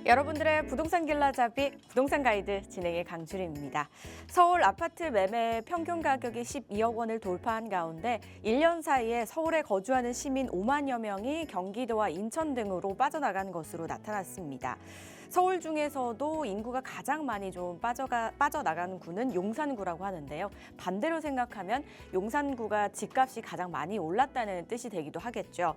여러분들의 부동산 길라잡이 부동산 가이드 진행의 강주리입니다. 서울 아파트 매매 평균 가격이 12억 원을 돌파한 가운데 1년 사이에 서울에 거주하는 시민 5만여 명이 경기도와 인천 등으로 빠져나간 것으로 나타났습니다. 서울 중에서도 인구가 가장 많이 좀 빠져나가는 구는 용산구라고 하는데요. 반대로 생각하면 용산구가 집값이 가장 많이 올랐다는 뜻이 되기도 하겠죠.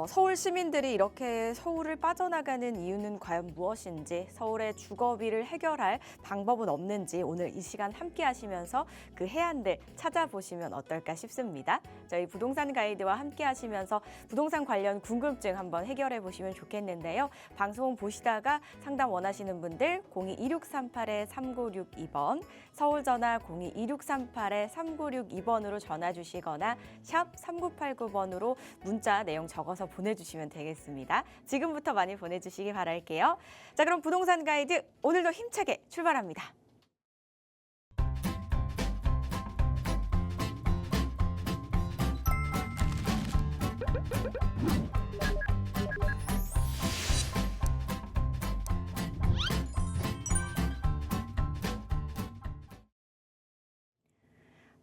서울 시민들이 이렇게 서울을 빠져나가는 이유는 과연 무엇인지, 서울의 주거비를 해결할 방법은 없는지 오늘 이 시간 함께 하시면서 그 해안들 찾아보시면 어떨까 싶습니다. 저희 부동산 가이드와 함께 하시면서 부동산 관련 궁금증 한번 해결해 보시면 좋겠는데요. 방송 보시다가 상담 원하시는 분들 02-2638-3962번, 서울 전화 02-2638-3962번으로 전화 주시거나 샵 3989번으로 문자 내용 적어서 보내주시면 되겠습니다. 지금부터 많이 보내주시기 바랄게요. 자, 그럼 부동산 가이드 오늘도 힘차게 출발합니다.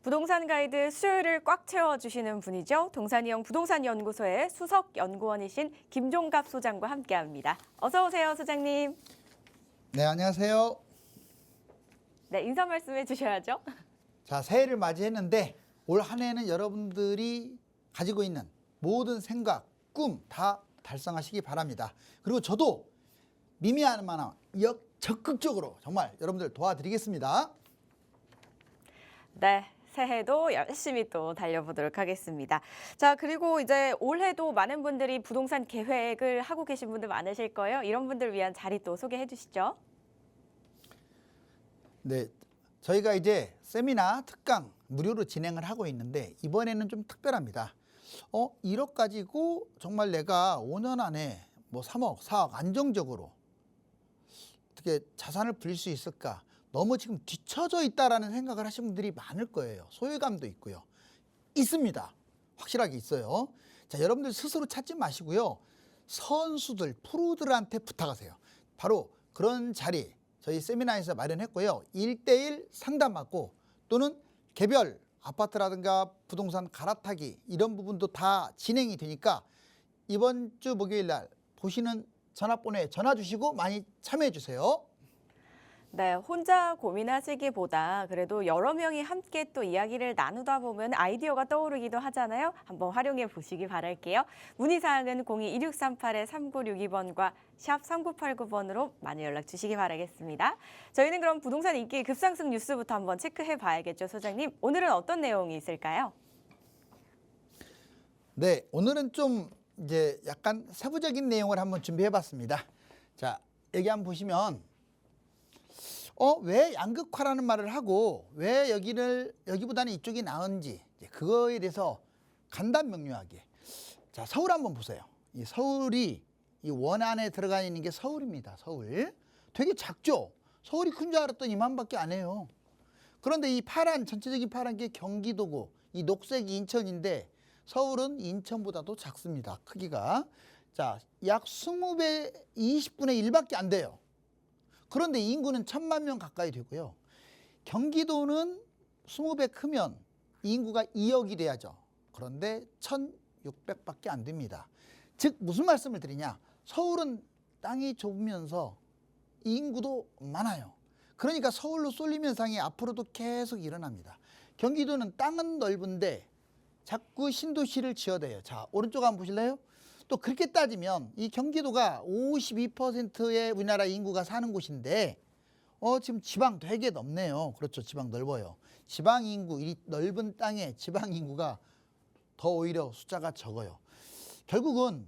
부동산 가이드 수요일을 꽉 채워주시는 분이죠. 동산이형 부동산연구소의 수석 연구원이신 김종갑 소장과 함께합니다. 어서 오세요, 소장님. 네, 안녕하세요. 네, 인사 말씀해 주셔야죠. 자, 새해를 맞이했는데 올 한 해는 여러분들이 가지고 있는 모든 생각, 꿈 다 달성하시기 바랍니다. 그리고 저도 미미하나마 적극적으로 정말 여러분들 도와드리겠습니다. 네. 새해도 열심히 또 달려보도록 하겠습니다. 자, 그리고 이제 올해도 많은 분들이 부동산 계획을 하고 계신 분들 많으실 거예요. 이런 분들 위한 자리 또 소개해 주시죠. 네, 저희가 이제 세미나 특강 무료로 진행을 하고 있는데 이번에는 좀 특별합니다. 1억 가지고 정말 내가 5년 안에 뭐 3억, 4억 안정적으로 어떻게 자산을 불릴 수 있을까? 너무 지금 뒤처져 있다라는 생각을 하시는 분들이 많을 거예요. 소외감도 있고요. 있습니다. 확실하게 있어요. 자, 여러분들 스스로 찾지 마시고요. 선수들, 프로들한테 부탁하세요. 바로 그런 자리 저희 세미나에서 마련했고요. 1대1 상담받고 또는 개별 아파트라든가 부동산 갈아타기 이런 부분도 다 진행이 되니까 이번 주 목요일 날 보시는 전화번호에 전화 주시고 많이 참여해 주세요. 네, 혼자 고민하시기보다 그래도 여러 명이 함께 또 이야기를 나누다 보면 아이디어가 떠오르기도 하잖아요. 한번 활용해 보시기 바랄게요. 문의사항은 02-2638-3962번과 샵 3989번으로 많이 연락 주시기 바라겠습니다. 저희는 그럼 부동산 인기 급상승 뉴스부터 한번 체크해 봐야겠죠, 소장님. 오늘은 어떤 내용이 있을까요? 네, 오늘은 좀 이제 약간 세부적인 내용을 한번 준비해 봤습니다. 자, 여기 한번 보시면 왜 양극화라는 말을 하고 왜 여기보다는 이쪽이 나은지 그거에 대해서 간단 명료하게. 자, 서울 한번 보세요. 이 서울이 이 원 안에 들어가 있는 게 서울입니다. 서울. 되게 작죠? 서울이 큰 줄 알았더니 이만밖에 안 해요. 그런데 이 파란, 전체적인 파란 게 경기도고 이 녹색이 인천인데 서울은 인천보다도 작습니다. 크기가. 자, 약 20배, 20분의 1밖에 안 돼요. 그런데 인구는 1000만 명 가까이 되고요. 경기도는 20배 크면 인구가 2억이 돼야죠. 그런데 1600밖에 안 됩니다. 즉 무슨 말씀을 드리냐. 서울은 땅이 좁으면서 인구도 많아요. 그러니까 서울로 쏠림 현상이 앞으로도 계속 일어납니다. 경기도는 땅은 넓은데 자꾸 신도시를 지어대요. 자, 오른쪽 한번 보실래요? 또 그렇게 따지면 이 경기도가 52%의 우리나라 인구가 사는 곳인데 지금 지방 되게 넓네요. 그렇죠. 지방 넓어요. 지방 인구, 이 넓은 땅에 지방 인구가 더 오히려 숫자가 적어요. 결국은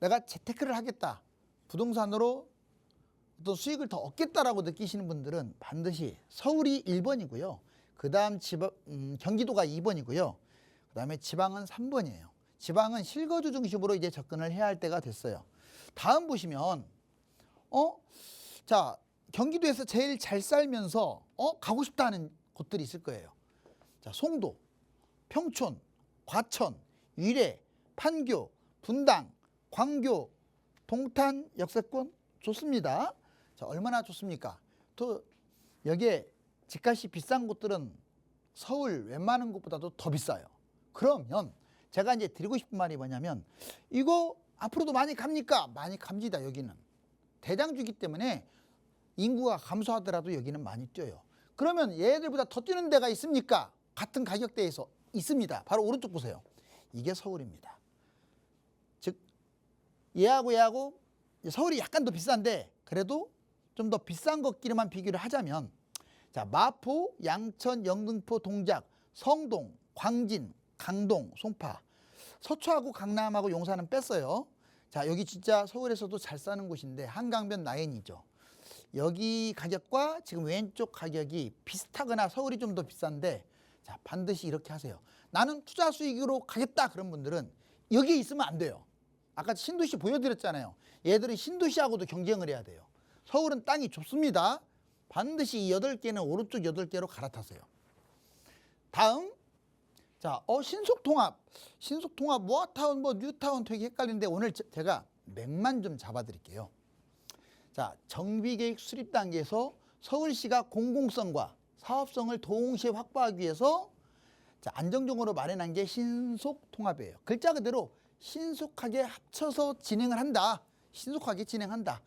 내가 재테크를 하겠다. 부동산으로 어떤 수익을 더 얻겠다라고 느끼시는 분들은 반드시 서울이 1번이고요. 그 다음 경기도가 2번이고요. 그 다음에 지방은 3번이에요. 지방은 실거주 중심으로 이제 접근을 해야 할 때가 됐어요. 다음 보시면 자, 경기도에서 제일 잘 살면서 가고 싶다는 곳들이 있을 거예요. 자, 송도, 평촌, 과천, 위례, 판교, 분당, 광교, 동탄 역세권, 좋습니다. 자, 얼마나 좋습니까? 또 여기에 집값이 비싼 곳들은 서울 웬만한 곳보다도 더 비싸요. 그러면 제가 이제 드리고 싶은 말이 뭐냐면 이거 앞으로도 많이 갑니까? 많이 갑니다. 여기는 대장주기 때문에 인구가 감소하더라도 여기는 많이 뛰어요. 그러면 얘들보다 더 뛰는 데가 있습니까? 같은 가격대에서 있습니다. 바로 오른쪽 보세요. 이게 서울입니다. 즉 얘하고 서울이 약간 더 비싼데 그래도 좀 더 비싼 것끼리만 비교를 하자면 자, 마포, 양천, 영등포, 동작, 성동, 광진, 강동, 송파, 서초하고 강남하고 용산은 뺐어요. 자, 여기 진짜 서울에서도 잘 사는 곳인데 한강변 라인이죠. 여기 가격과 지금 왼쪽 가격이 비슷하거나 서울이 좀 더 비싼데 자, 반드시 이렇게 하세요. 나는 투자 수익으로 가겠다 그런 분들은 여기에 있으면 안 돼요. 아까 신도시 보여드렸잖아요. 얘들은 신도시하고도 경쟁을 해야 돼요. 서울은 땅이 좁습니다. 반드시 이 8개는 오른쪽 8개로 갈아타세요. 다음 자, 신속통합. 신속통합 모아타운 뉴타운 되게 헷갈리는데 오늘 제가 맥만 좀 잡아드릴게요. 자, 정비계획 수립 단계에서 서울시가 공공성과 사업성을 동시에 확보하기 위해서 자, 안정적으로 마련한 게 신속통합이에요. 글자 그대로 신속하게 합쳐서 진행을 한다. 신속하게 진행한다.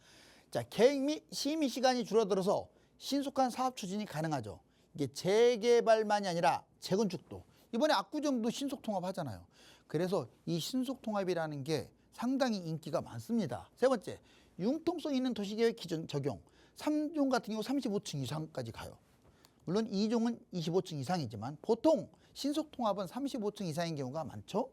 자, 계획 및 심의 시간이 줄어들어서 신속한 사업 추진이 가능하죠. 이게 재개발만이 아니라 재건축도. 이번에 압구정도 신속통합 하잖아요. 그래서 이 신속통합이라는 게 상당히 인기가 많습니다. 세 번째, 융통성 있는 도시계획 기준 적용. 3종 같은 경우 35층 이상까지 가요. 물론 2종은 25층 이상이지만 보통 신속통합은 35층 이상인 경우가 많죠.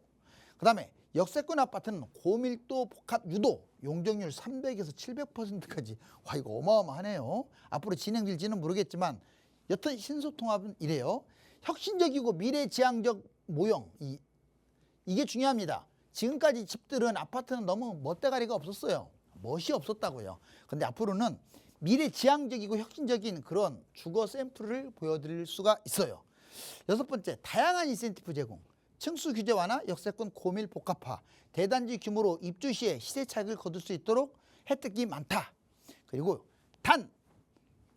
그 다음에 역세권 아파트는 고밀도 복합 유도 용적률 300에서 700%까지 와 이거 어마어마하네요. 앞으로 진행될지는 모르겠지만 여튼 신속통합은 이래요. 혁신적이고 미래지향적 모형 이게 중요합니다. 지금까지 집들은 아파트는 너무 멋대가리가 없었어요. 멋이 없었다고요. 근데 앞으로는 미래지향적이고 혁신적인 그런 주거 샘플을 보여드릴 수가 있어요. 여섯 번째, 다양한 인센티브 제공. 층수 규제 완화, 역세권 고밀 복합화, 대단지 규모로 입주 시에 시세 차익을 거둘 수 있도록 혜택이 많다. 그리고 단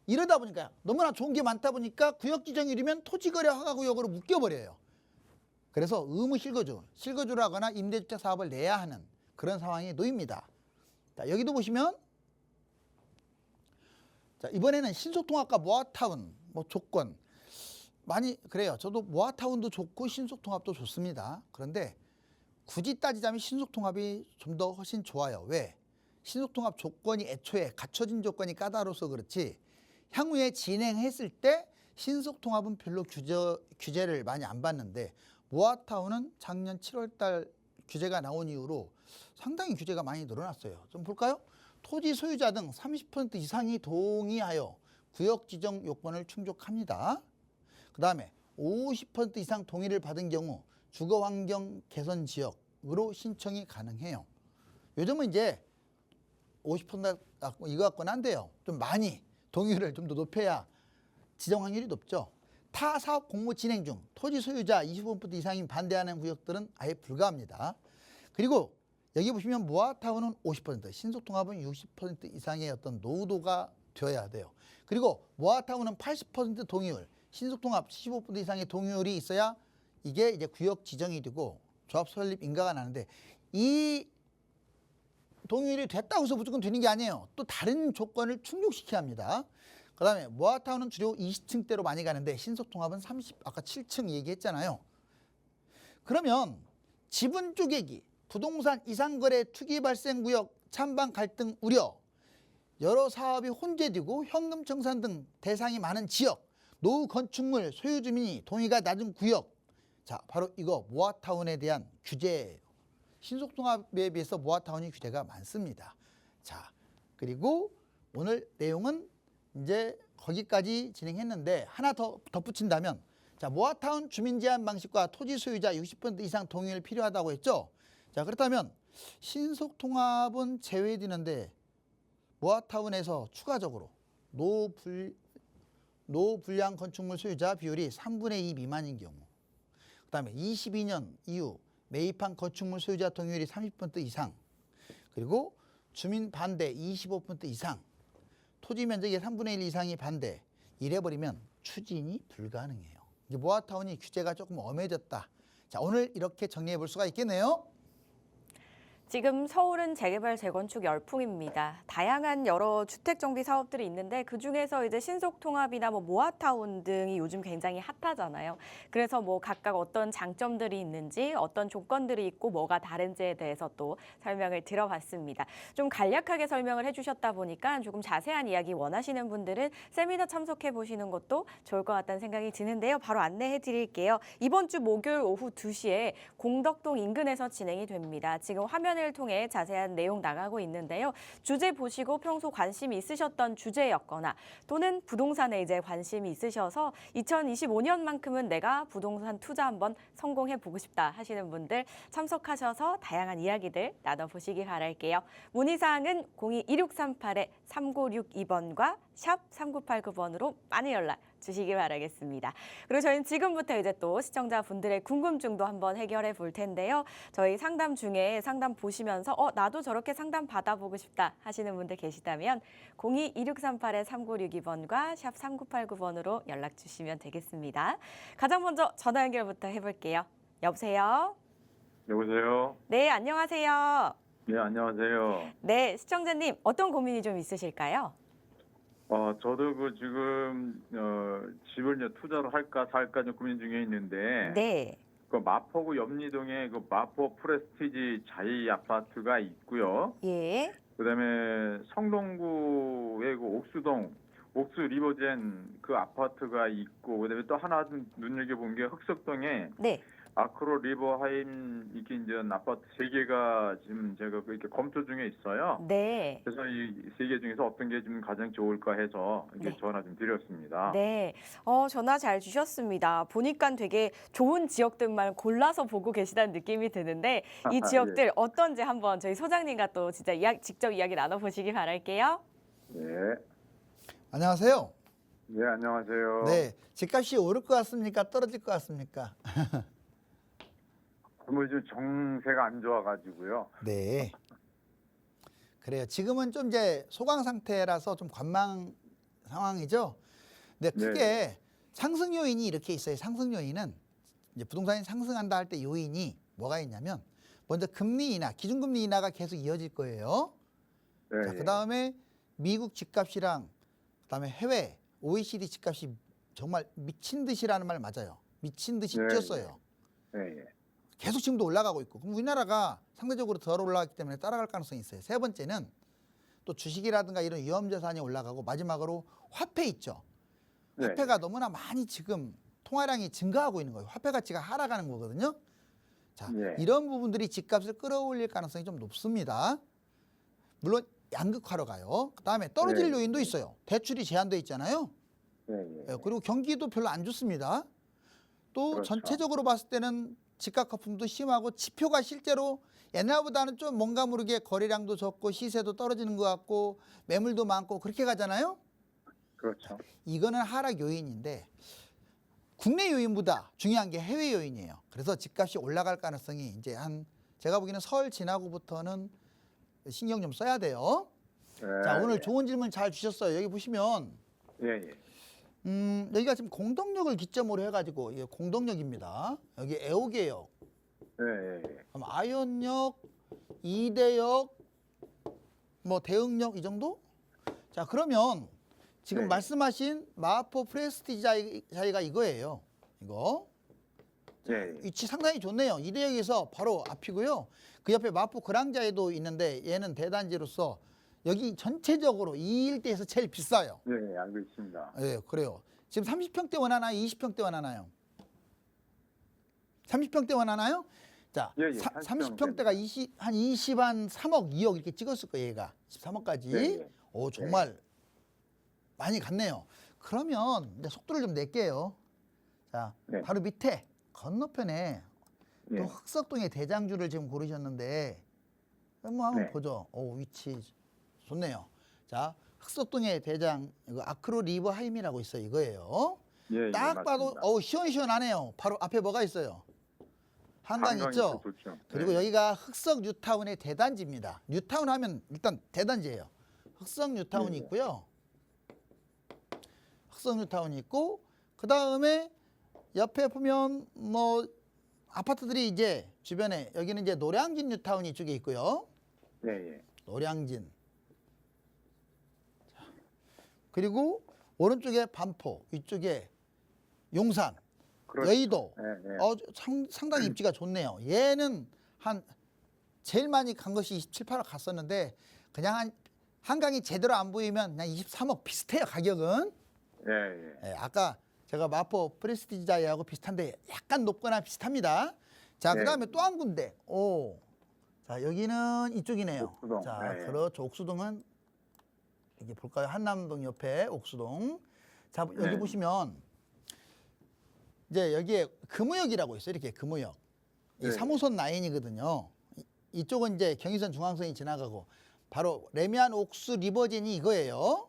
이러다 보니까 너무나 좋은 게 많다 보니까 구역 지정이르면 토지거래 허가구역으로 묶여버려요. 그래서 의무 실거주를 하거나 임대주택 사업을 내야 하는 그런 상황에 놓입니다. 자, 여기도 보시면 자, 이번에는 신속통합과 모아타운 조건 많이 그래요. 저도 모아타운도 좋고 신속통합도 좋습니다. 그런데 굳이 따지자면 신속통합이 좀 더 훨씬 좋아요. 왜? 신속통합 조건이 애초에 갖춰진 조건이 까다로워서 그렇지 향후에 진행했을 때 신속통합은 별로 규제를 많이 안 받는데 모아타운은 작년 7월 달 규제가 나온 이후로 상당히 규제가 많이 늘어났어요. 좀 볼까요? 토지 소유자 등 30% 이상이 동의하여 구역 지정 요건을 충족합니다. 그 다음에 50% 이상 동의를 받은 경우 주거환경 개선 지역으로 신청이 가능해요. 요즘은 이제 50% 이거 갖고는 안 돼요. 좀 많이 동의를 좀 더 높여야 지정 확률이 높죠. 타 사업 공모 진행 중 토지 소유자 25% 이상이 반대하는 구역들은 아예 불가합니다. 그리고 여기 보시면 모아타운은 50%, 신속통합은 60% 이상의 어떤 노후도가 되어야 돼요. 그리고 모아타운은 80% 동의율, 신속통합 75% 이상의 동의율이 있어야 이게 이제 구역 지정이 되고 조합 설립 인가가 나는데 이 동의율이 됐다고 해서 무조건 되는 게 아니에요. 또 다른 조건을 충족시켜야 합니다. 그 다음에 모아타운은 주로 20층대로 많이 가는데 신속통합은 아까 7층 얘기했잖아요. 그러면 지분 쪼개기, 부동산 이상거래 투기 발생 구역, 찬반 갈등 우려, 여러 사업이 혼재되고 현금 청산 등 대상이 많은 지역, 노후 건축물 소유 주민이 동의가 낮은 구역. 자, 바로 이거 모아타운에 대한 규제예요. 신속통합에 비해서 모아타운이 규제가 많습니다. 자, 그리고 오늘 내용은 이제 거기까지 진행했는데 하나 더 덧붙인다면 자, 모아타운 주민 제한 방식과 토지 소유자 60% 이상 동의를 필요하다고 했죠. 자, 그렇다면 신속통합은 제외되는데 모아타운에서 추가적으로 노불량 건축물 소유자 비율이 3분의 2 미만인 경우, 그 다음에 22년 이후 매입한 건축물 소유자 동의율이 30% 이상, 그리고 주민 반대 25% 이상, 토지 면적의 3분의 1 이상이 반대, 이래버리면 추진이 불가능해요. 이제 모아타운이 규제가 조금 엄해졌다. 자, 오늘 이렇게 정리해 볼 수가 있겠네요. 지금 서울은 재개발, 재건축 열풍입니다. 다양한 여러 주택 정비 사업들이 있는데 그중에서 이제 신속통합이나 뭐 모아타운 등이 요즘 굉장히 핫하잖아요. 그래서 뭐 각각 어떤 장점들이 있는지, 어떤 조건들이 있고 뭐가 다른지에 대해서 또 설명을 들어봤습니다. 좀 간략하게 설명을 해주셨다 보니까 조금 자세한 이야기 원하시는 분들은 세미나 참석해 보시는 것도 좋을 것 같다는 생각이 드는데요. 바로 안내해 드릴게요. 이번 주 목요일 오후 2시에 공덕동 인근에서 진행이 됩니다. 지금 화면을 통해 자세한 내용 나가고 있는데요. 주제 보시고 평소 관심이 있으셨던 주제였거나 또는 부동산에 이제 관심이 있으셔서 2025년만큼은 내가 부동산 투자 한번 성공해 보고 싶다 하시는 분들 참석하셔서 다양한 이야기들 나눠보시기 바랄게요. 문의사항은 02-2638-3962번과 샵 3989번으로 많은 연락 주시기 바라겠습니다. 그리고 저희는 지금부터 이제 또 시청자분들의 궁금증도 한번 해결해 볼 텐데요. 저희 상담 중에 상담 보시면서 나도 저렇게 상담 받아보고 싶다 하시는 분들 계시다면 02-2638-3962번과 샵 3989번으로 연락 주시면 되겠습니다. 가장 먼저 전화 연결부터 해볼게요. 여보세요? 여보세요? 네, 안녕하세요. 네, 안녕하세요. 네, 시청자님 어떤 고민이 좀 있으실까요? 저도 지금 집을 이제 투자를 할까 살까 좀 고민 중에 있는데, 네. 그 마포구 염리동에 그 마포 프레스티지 자이 아파트가 있고요. 예. 그다음에 성동구의 그 옥수동 옥수 리버젠 그 아파트가 있고, 그다음에 또 하나 좀 눈여겨본 게 흑석동에 네. 아크로 리버하임 이렇게 이제 아파트 3개가 지금 제가 이렇게 검토 중에 있어요. 네. 그래서 이 3개 중에서 어떤 게 좀 가장 좋을까 해서 이렇게 네. 전화 좀 드렸습니다. 네. 전화 잘 주셨습니다. 보니까 되게 좋은 지역들만 골라서 보고 계시다는 느낌이 드는데 이 지역들 예. 어떤지 한번 저희 소장님과 또 진짜 직접 이야기 나눠보시기 바랄게요. 네. 안녕하세요. 네, 안녕하세요. 네, 집값이 오를 것 같습니까? 떨어질 것 같습니까? 좀 정세가 안 좋아가지고요. 네. 그래요. 지금은 좀 이제 소강 상태라서 좀 관망 상황이죠. 근데 크게 네. 상승 요인이 이렇게 있어요. 상승 요인은 이제 부동산이 상승한다 할 때 요인이 뭐가 있냐면 먼저 금리 인하, 기준금리 인하가 계속 이어질 거예요. 네, 자, 그다음에 미국 집값이랑 그다음에 해외 OECD 집값이 정말 미친 듯이라는 말 맞아요. 미친 듯이 네, 뛰었어요. 네, 네. 계속 지금도 올라가고 있고, 그럼 우리나라가 상대적으로 덜 올라갔기 때문에 따라갈 가능성이 있어요. 세 번째는 또 주식이라든가 이런 위험자산이 올라가고, 마지막으로 화폐 있죠. 네. 화폐가 너무나 많이 지금 통화량이 증가하고 있는 거예요. 화폐 가치가 하락하는 거거든요. 자, 네. 이런 부분들이 집값을 끌어올릴 가능성이 좀 높습니다. 물론 양극화로 가요. 그다음에 떨어질 네. 요인도 있어요. 대출이 제한돼 있잖아요. 네, 네. 예, 그리고 경기도 별로 안 좋습니다. 또 그렇죠. 전체적으로 봤을 때는 집값 거품도 심하고 지표가 실제로 옛날보다는 좀 뭔가 모르게 거래량도 적고 시세도 떨어지는 것 같고 매물도 많고 그렇게 가잖아요. 그렇죠. 이거는 하락 요인인데 국내 요인보다 중요한 게 해외 요인이에요. 그래서 집값이 올라갈 가능성이 이제 제가 보기에는 설 지나고부터는 신경 좀 써야 돼요. 네, 자, 오늘 네. 좋은 질문 잘 주셨어요. 여기 보시면 예, 예. 여기가 지금 공덕역을 기점으로 해가지고 이게 공덕역입니다. 여기 애호개역, 예, 예, 예. 그럼 아현역, 이대역, 뭐 대흥역 이 정도? 자, 그러면 지금 네. 말씀하신 마포 프레스티지 자리가 이거예요. 이거 예, 예. 위치 상당히 좋네요. 이대역에서 바로 앞이고요. 그 옆에 마포 그랑자에도 있는데 얘는 대단지로서 여기 전체적으로 이 일대에서 제일 비싸요. 예, 예, 알고 있습니다. 예, 그래요. 지금 30평대 원하나요? 20평대 원하나요? 30평대 원하나요? 자, 예, 예, 30평대가 한 3억, 2억 이렇게 찍었을 거예요, 얘가. 13억까지. 예, 예. 오, 정말 많이 갔네요. 그러면 이제 속도를 좀 낼게요. 자, 네. 바로 밑에 건너편에 또 예. 흑석동의 대장주를 지금 고르셨는데 한번 네. 보죠. 오, 위치 좋네요. 자, 흑석동의 대장 이거 아크로 리버 하임이라고 있어요. 이거예요. 예, 예, 딱 봐도 맞습니다. 시원시원하네요. 바로 앞에 뭐가 있어요? 한강 있죠. 좋죠. 그리고 네. 여기가 흑석 뉴타운의 대단지입니다. 뉴타운 하면 일단 대단지예요. 흑석 뉴타운이 네. 있고요. 흑석 뉴타운이 있고 그 다음에 옆에 보면 뭐 아파트들이 이제 주변에 여기는 이제 노량진 뉴타운이 이쪽에 있고요. 예, 예. 노량진. 자, 그리고 오른쪽에 반포, 이쪽에 용산, 그렇죠. 여의도. 예, 예. 상당히 입지가 좋네요. 얘는 한 제일 많이 간 것이 27, 8억 갔었는데 그냥 한강이 제대로 안 보이면 그냥 23억 비슷해요, 가격은. 예, 예. 예, 아까 제가 마포 프레스티지자이하고 비슷한데 약간 높거나 비슷합니다. 자, 네. 그다음에 또 한 군데. 자, 여기는 이쪽이네요. 옥수동. 자, 네. 그렇죠. 옥수동은 여기 볼까요? 한남동 옆에 옥수동. 자, 여기 네. 보시면 이제 여기에 금호역이라고 있어요. 이렇게 금호역. 이 네. 3호선 라인이거든요. 이쪽은 이제 경의선 중앙선이 지나가고 바로 레미안 옥수 리버진이 이거예요.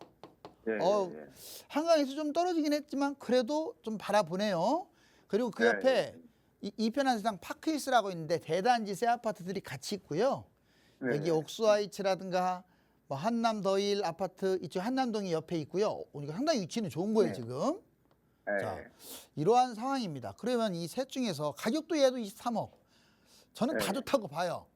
예, 예. 한강에서 좀 떨어지긴 했지만 그래도 좀 바라보네요. 그리고 그 네, 옆에 이편한 세상 파크힐스라고 있는데 대단지 새 아파트들이 같이 있고요. 네. 여기 옥수하이츠라든가 뭐 한남더일 아파트 이쪽 한남동이 옆에 있고요. 그러니까 상당히 위치는 좋은 거예요, 네. 지금. 예. 자, 이러한 상황입니다. 그러면 이 셋 중에서 가격도 얘도 23억. 저는 다 네. 좋다고 봐요.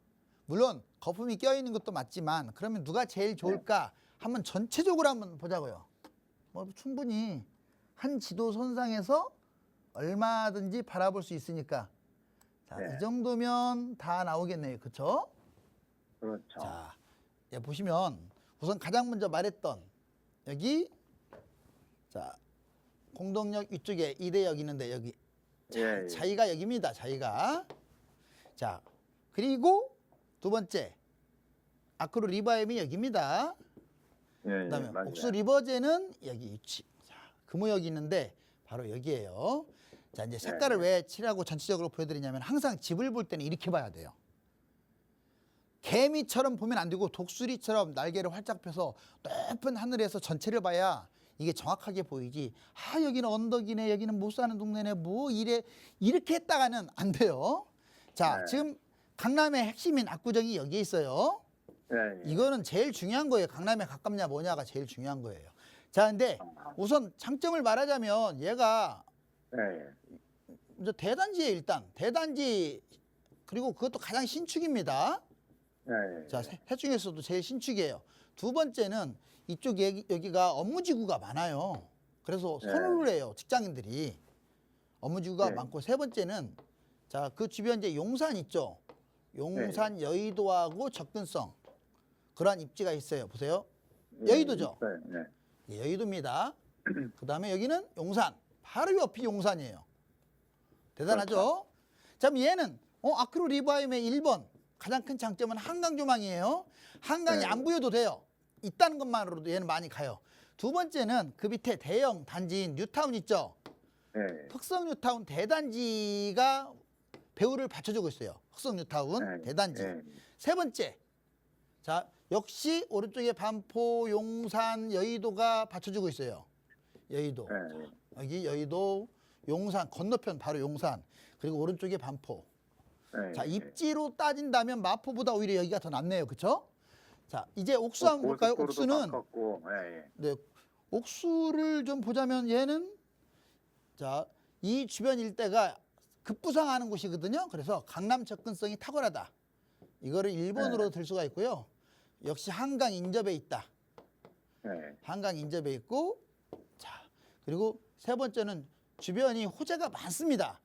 물론 거품이 껴있는 것도 맞지만 그러면 누가 제일 좋을까? 한번 전체적으로 한번 보자고요. 뭐 충분히 한 지도 선상에서 얼마든지 바라볼 수 있으니까 자, 네. 이 정도면 다 나오겠네요. 그렇죠? 그렇죠. 자, 예, 보시면 우선 가장 먼저 말했던 여기 자 공동역 이쪽에 이대역 있는데 여기 예, 예. 자이가 여기입니다. 자이가 자 그리고 두 번째 아크로 리바임이 여기입니다. 예, 예. 그다음에 맞아요. 옥수 리버제는 여기 위치. 자, 금호역이 있는데 바로 여기에요. 자, 이제 색깔을 왜 칠하고 전체적으로 보여드리냐면 항상 집을 볼 때는 이렇게 봐야 돼요. 개미처럼 보면 안 되고 독수리처럼 날개를 활짝 펴서 높은 하늘에서 전체를 봐야 이게 정확하게 보이지. 아, 여기는 언덕이네, 여기는 못 사는 동네네, 뭐 이래 이렇게 했다가는 안 돼요. 자, 네. 지금 강남의 핵심인 압구정이 여기에 있어요. 예, 예. 이거는 제일 중요한 거예요. 강남에 가깝냐 뭐냐가 제일 중요한 거예요. 자, 근데 우선 장점을 말하자면 얘가 예, 예. 이제 대단지에 일단 대단지 그리고 그것도 가장 신축입니다. 예, 예. 자, 셋 중에서도 제일 신축이에요. 두 번째는 이쪽 여기가 업무지구가 많아요. 그래서 네. 선호를 해요. 직장인들이. 업무지구가 네. 많고 세 번째는 자, 그 주변 이제 용산 있죠. 용산 여의도하고 접근성. 그러한 입지가 있어요. 보세요. 예, 여의도죠? 있어요. 네. 예, 여의도입니다. 그 다음에 여기는 용산. 바로 옆이 용산이에요. 대단하죠? 그렇죠. 자, 그럼 얘는 아크로 리바임의 1번 가장 큰 장점은 한강 조망이에요. 한강이 네. 안 보여도 돼요. 있다는 것만으로도 얘는 많이 가요. 두 번째는 그 밑에 대형 단지인 뉴타운 있죠? 예. 흑석 뉴타운 대단지가 배후를 받쳐주고 있어요. 흑석 뉴타운 예. 대단지. 예. 세 번째, 자 역시 오른쪽에 반포, 용산, 여의도가 받쳐주고 있어요. 여의도. 예. 여기 여의도, 용산 건너편 바로 용산. 그리고 오른쪽에 반포. 예. 자 입지로 따진다면 마포보다 오히려 여기가 더 낫네요. 그렇죠? 자 이제 옥수 한번 볼까요? 옥수는 가깝고, 예, 예. 네, 옥수를 좀 보자면 얘는 자 이 주변 일대가 급부상하는 곳이거든요. 그래서 강남 접근성이 탁월하다. 이거를 1번으로 들 수가 있고요. 역시 한강 인접에 있다. 예. 한강 인접에 있고 자 그리고 세 번째는 주변이 호재가 많습니다.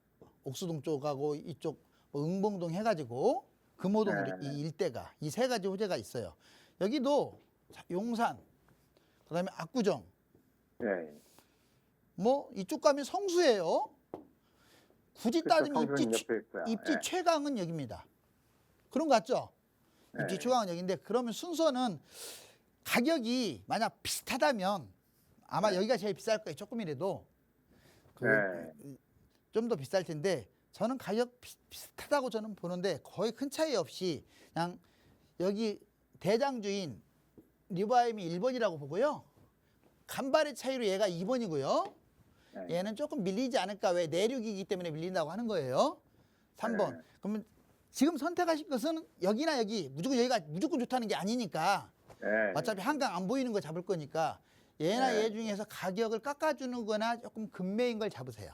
옥수동 쪽하고 이쪽 뭐 응봉동 해가지고 금호동 이 일대가 이 세 가지 호재가 있어요. 여기도 자, 용산 그다음에 압구정 예. 뭐 이쪽 가면 성수예요. 굳이 그렇죠. 따지면 성수는 옆에 있고요. 입지 예. 최강은 여기입니다. 그런 거 같죠? 입지 예. 최강은 여기인데 그러면 순서는 가격이 만약 비슷하다면 아마 여기가 제일 비쌀 거예요. 조금이라도 좀 더 비쌀 텐데 저는 가격 비슷하다고 저는 보는데 거의 큰 차이 없이 그냥 여기 대장주인 리바임이 1번이라고 보고요. 간발의 차이로 얘가 2번이고요. 네. 얘는 조금 밀리지 않을까. 왜 내륙이기 때문에 밀린다고 하는 거예요. 3번. 네. 그러면 지금 선택하실 것은 여기나 여기, 무조건 여기가 무조건 좋다는 게 아니니까 네. 어차피 한강 안 보이는 거 잡을 거니까 얘나 네. 얘 중에서 가격을 깎아주는 거나 조금 금매인 걸 잡으세요.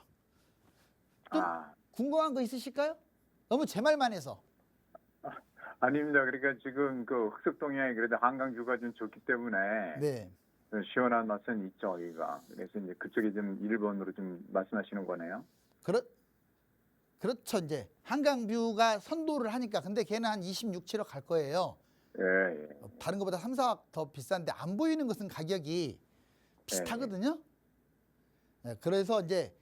또 아, 궁금한 거 있으실까요? 너무 제 말만 해서. 아닙니다. 그러니까 지금 그 흑석동이 그래도 한강뷰가 좀 좋기 때문에 네. 좀 시원한 맛은 있죠, 여기가. 그래서 이제 그쪽이 좀 1번으로 좀 말씀하시는 거네요. 그렇죠. 이제 한강뷰가 선도를 하니까. 근데 걔는 한 26, 7억 갈 거예요. 예, 예. 다른 것보다 3, 4억 더 비싼데 안 보이는 것은 가격이 비슷하거든요. 네, 그래서 이제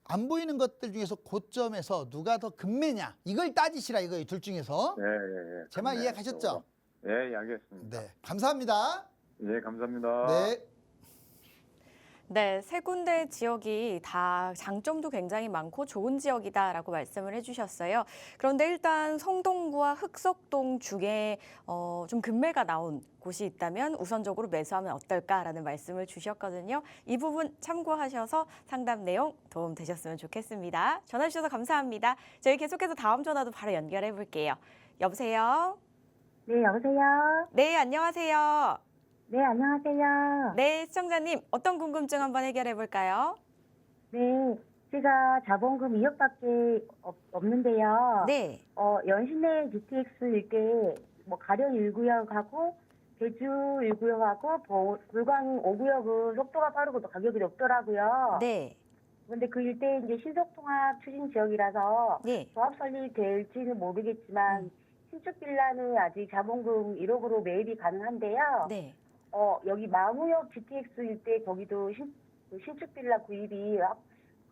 안 보이는 것들 중에서 고점에서 누가 더 금매냐 이걸 따지시라 이거예요. 둘 중에서. 예, 예, 예. 제 말 네, 이해가셨죠? 예, 예, 알겠습니다. 네. 감사합니다. 예, 감사합니다. 네. 네, 세 군데 지역이 다 장점도 굉장히 많고 좋은 지역이다라고 말씀을 해주셨어요. 그런데 일단 성동구와 흑석동 중에 좀 금매가 나온 곳이 있다면 우선적으로 매수하면 어떨까라는 말씀을 주셨거든요. 이 부분 참고하셔서 상담 내용 도움 되셨으면 좋겠습니다. 전화 주셔서 감사합니다. 저희 계속해서 다음 전화도 바로 연결해 볼게요. 여보세요? 네, 여보세요? 네, 안녕하세요. 네, 안녕하세요. 네, 시청자님 어떤 궁금증 한번 해결해 볼까요? 네, 제가 자본금 2억밖에 없는데요. 네. 연신내 GTX 일대 뭐 가령 1구역하고 제주 1구역하고 불광 5구역은 속도가 빠르고 또 가격이 높더라고요. 네. 근데 그 일대 이제 신속통합 추진 지역이라서 네. 조합 설립될지는 모르겠지만 신축 빌라는 아직 자본금 1억으로 매입이 가능한데요. 네. 여기 망우역 GTX 일대 거기도 신축 빌라 구입이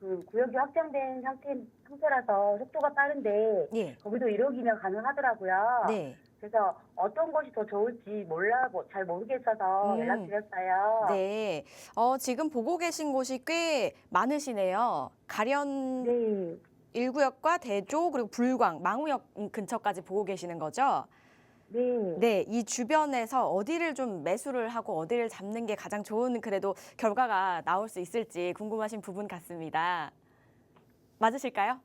그 구역이 확장된 상태라서 속도가 빠른데 예. 거기도 1억이면 가능하더라고요. 네. 그래서 어떤 것이 더 좋을지 잘 모르겠어서 연락드렸어요. 네. 지금 보고 계신 곳이 꽤 많으시네요. 가련 네. 1구역과 대조 그리고 불광, 망우역 근처까지 보고 계시는 거죠? 네. 네. 이 주변에서 어디를 좀 매수를 하고 어디를 잡는 게 가장 좋은 그래도 결과가 나올 수 있을지 궁금하신 부분 같습니다. 맞으실까요?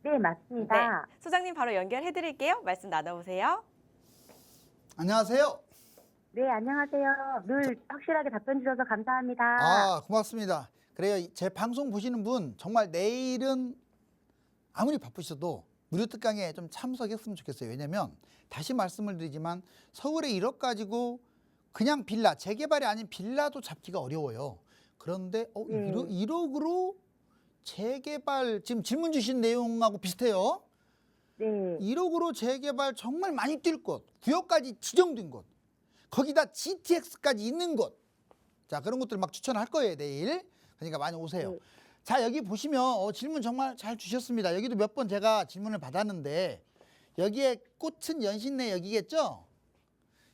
네, 맞습니다. 네. 소장님 바로 연결해 드릴게요. 말씀 나눠보세요. 안녕하세요. 네, 안녕하세요. 늘 확실하게 답변 주셔서 감사합니다. 아, 고맙습니다. 그래요. 제 방송 보시는 분 정말 내일은 아무리 바쁘셔도 무료 특강에 좀 참석했으면 좋겠어요. 왜냐면 다시 말씀을 드리지만 서울에 1억 가지고 그냥 빌라, 재개발이 아닌 빌라도 잡기가 어려워요. 그런데 1억으로 재개발, 지금 질문 주신 내용하고 비슷해요. 네. 1억으로 재개발 정말 많이 뛸 곳, 구역까지 지정된 곳, 거기다 GTX까지 있는 곳. 자, 그런 것들 막 추천할 거예요, 내일. 그러니까 많이 오세요. 네. 자, 여기 보시면 질문 정말 잘 주셨습니다. 여기도 몇 번 제가 질문을 받았는데 여기에 꽃은 연신내 여기겠죠?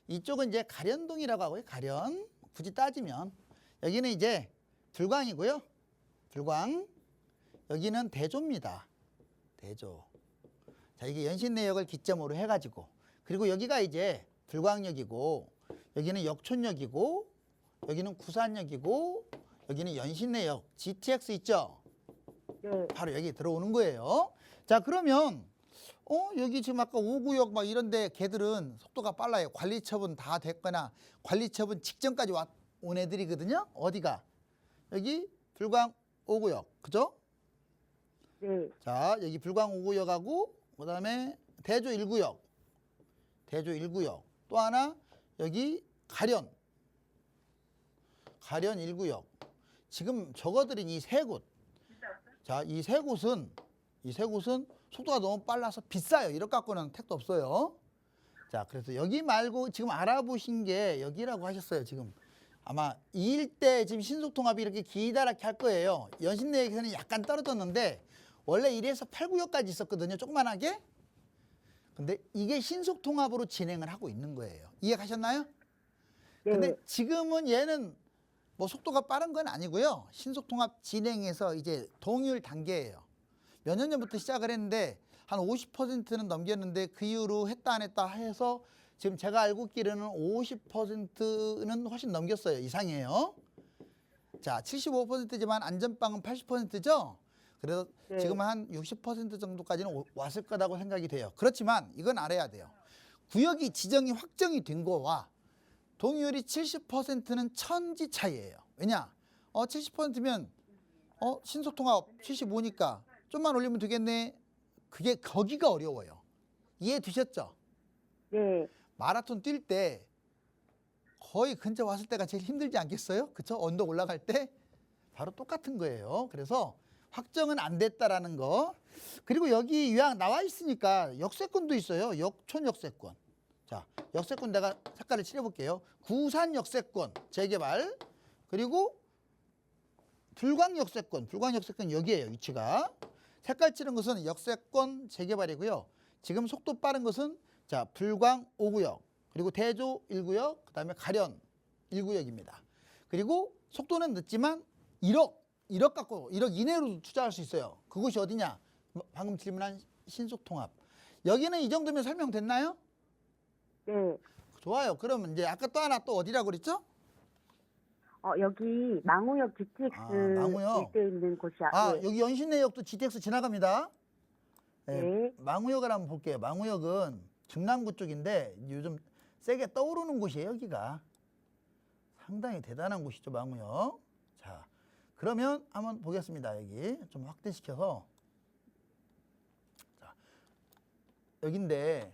이쪽은 이제 가련동이라고 하고요. 가련. 굳이 따지면 여기는 이제 불광이고요. 불광. 여기는 대조입니다. 대조. 자, 이게 연신내역을 기점으로 해가지고 그리고 여기가 이제 불광역이고 여기는 역촌역이고 여기는 구산역이고 여기는 연신내역 GTX 있죠? 네. 바로 여기 들어오는 거예요. 자, 그러면 여기 지금 아까 5구역 막 이런데 걔들은 속도가 빨라요. 관리처분 다 됐거나 관리처분 직전까지 온 애들이거든요. 어디가? 여기 불광 5구역, 그죠? 네. 자, 여기 불광 5구역하고 그다음에 대조 1구역, 대조 1구역. 또 하나 여기 가련 1구역. 지금 적어드린 이 세 곳. 자, 이 세 곳은 속도가 너무 빨라서 비싸요. 1억 갖고는 택도 없어요. 자, 그래서 여기 말고 지금 알아보신 게 여기라고 하셨어요. 지금 아마 이 일대 지금 신속통합이 이렇게 기다랗게 할 거예요. 연신내역에서는 약간 떨어졌는데 원래 1에서 8구역까지 있었거든요. 조그만하게. 근데 이게 신속통합으로 진행을 하고 있는 거예요. 이해가셨나요? 네. 근데 지금은 얘는 뭐 속도가 빠른 건 아니고요. 신속통합 진행해서 이제 동일 단계예요. 몇 년 전부터 시작을 했는데 한 50%는 넘겼는데 그 이후로 했다 안 했다 해서 지금 제가 알고 있기로는 50%는 훨씬 넘겼어요. 이상이에요. 자, 75%지만 안전빵은 80%죠. 그래서 네. 지금 한 60% 정도까지는 왔을 거라고 생각이 돼요. 그렇지만 이건 알아야 돼요. 구역이 지정이 확정이 된 거와 동의율이 70%는 천지 차이예요. 왜냐? 70%면 신속통합 75니까 좀만 올리면 되겠네. 그게 거기가 어려워요. 이해 되셨죠? 네. 마라톤 뛸 때 거의 근처 왔을 때가 제일 힘들지 않겠어요? 그쵸? 언덕 올라갈 때 바로 똑같은 거예요. 그래서 확정은 안 됐다라는 거. 그리고 여기 요약 나와 있으니까 역세권도 있어요. 역촌 역세권. 자, 역세권 내가 색깔을 칠해볼게요. 구산 역세권 재개발, 그리고 불광 역세권. 불광 역세권 여기에요. 위치가. 색깔 칠한 것은 역세권 재개발이고요. 지금 속도 빠른 것은 자, 불광 5구역, 그리고 대조 1구역, 그다음에 가련 1구역입니다. 그리고 속도는 늦지만 1억 갖고 1억 이내로 투자할 수 있어요. 그곳이 어디냐? 방금 질문한 신속통합. 여기는 이 정도면 설명됐나요? 네. 좋아요. 그러면 이제 아까 또 하나 또 어디라고 그랬죠? 여기 망우역 GTX 망우역. 일대에 있는 곳이야. 네. 여기 연신내역도 GTX 지나갑니다. 네. 망우역을 한번 볼게요. 망우역은 중랑구 쪽인데 요즘 세게 떠오르는 곳이에요. 여기가 상당히 대단한 곳이죠. 망우역. 자, 그러면 한번 보겠습니다. 여기 좀 확대시켜서. 자, 여긴데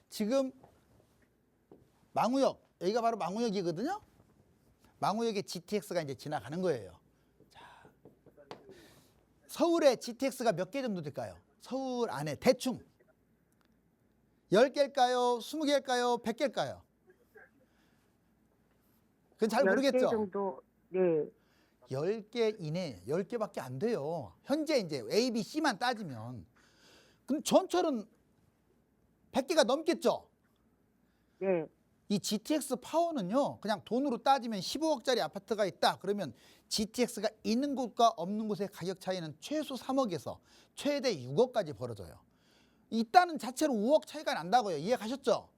지금 망우역, 여기가 바로 망우역이거든요. 망우역에 GTX가 이제 지나가는 거예요. 자, 서울에 GTX가 몇 개 정도 될까요? 서울 안에 대충 10개일까요? 20개일까요? 100개일까요? 그건 잘 10개 모르겠죠? 정도. 네. 10개 이내, 10개밖에 안 돼요. 현재 이제 A, B, C만 따지면. 그럼 전철은 100개가 넘겠죠? 네. 이 GTX 파워는요, 그냥 돈으로 따지면 15억짜리 아파트가 있다. 그러면 GTX가 있는 곳과 없는 곳의 가격 차이는 최소 3억에서 최대 6억까지 벌어져요. 있다는 자체로 5억 차이가 난다고요. 이해 가셨죠?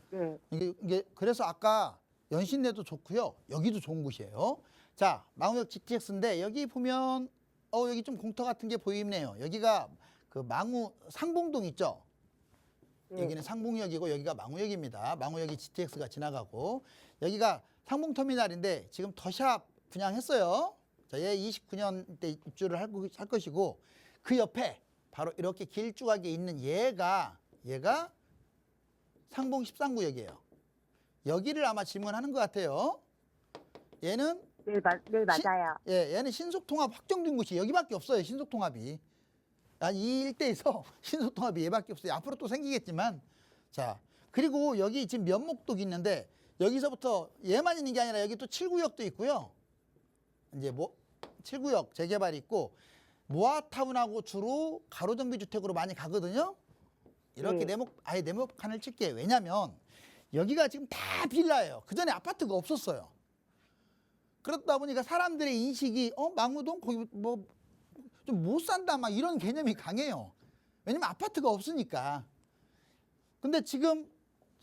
네. 이게 그래서 아까 연신내도 좋고요. 여기도 좋은 곳이에요. 자, 망우역 GTX인데 여기 보면 여기 좀 공터 같은 게 보이네요. 여기가 그 상봉동 있죠? 네. 여기는 상봉역이고 여기가 망우역입니다. 망우역이 GTX가 지나가고 여기가 상봉터미널인데 지금 더샵 분양했어요. 자, 얘 29년 때 입주를 할 것이고 그 옆에 바로 이렇게 길쭉하게 있는 얘가 상봉 13구역이에요. 여기를 아마 질문하는 것 같아요. 얘는 네, 맞아요. 얘는 신속통합 확정된 곳이 여기밖에 없어요. 신속통합이. 이 일대에서 신속통합이 얘밖에 없어요. 앞으로 또 생기겠지만. 자, 그리고 여기 지금 면목동이 있는데 여기서부터 얘만 있는 게 아니라 여기 또 7구역도 있고요. 이제 7구역 재개발이 있고 모아타운하고 주로 가로정비 주택으로 많이 가거든요. 이렇게 아예 네모칸을 칠게요. 왜냐면 여기가 지금 다 빌라예요. 그전에 아파트가 없었어요. 그러다 보니까 사람들의 인식이 망우동 거기 뭐 좀 못 산다 막 이런 개념이 강해요. 왜냐면 아파트가 없으니까. 근데 지금